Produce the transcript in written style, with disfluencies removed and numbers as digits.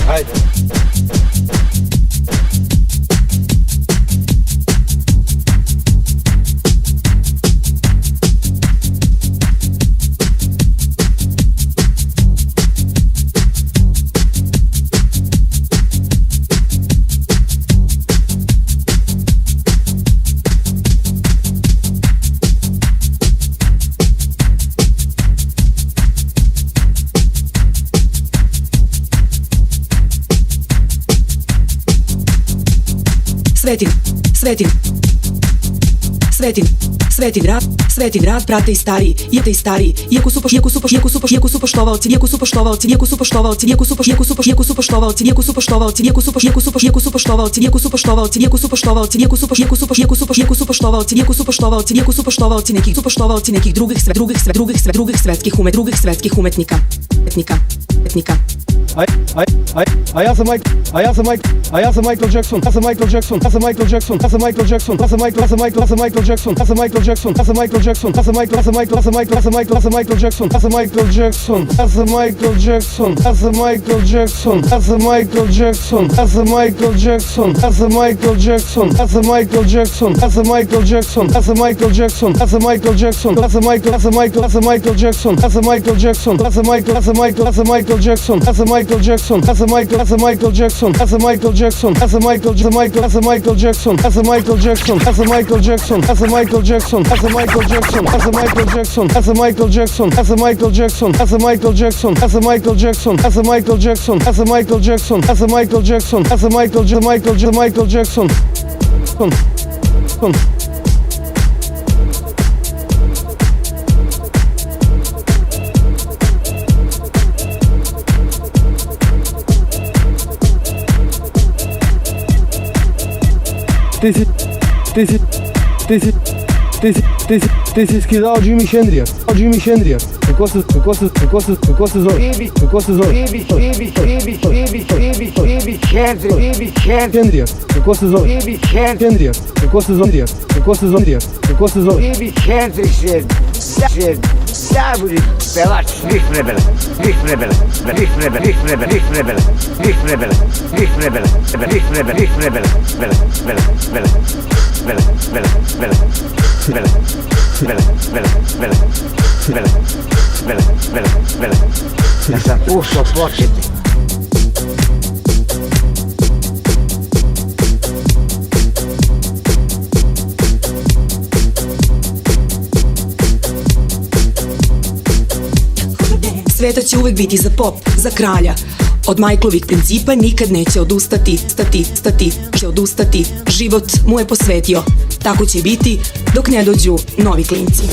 Ajde. Svetin rad prate i stariji, i stariji, iako su poštovaoci, nekih drugih svetskih umetnika. A ja sam Michael Jackson. Ti si skidao Jimi Hendrix. Kako se zoveš? Hendrix. Kako se zoveš? Hendrix je najbolji pevač svih vremena. Ja sam puštao početi. Sveta će uvek biti za pop, za kralja. Od Michaelovih principa nikad neće odustati, život mu je posvetio. Tako će biti dok ne dođu novi klinci.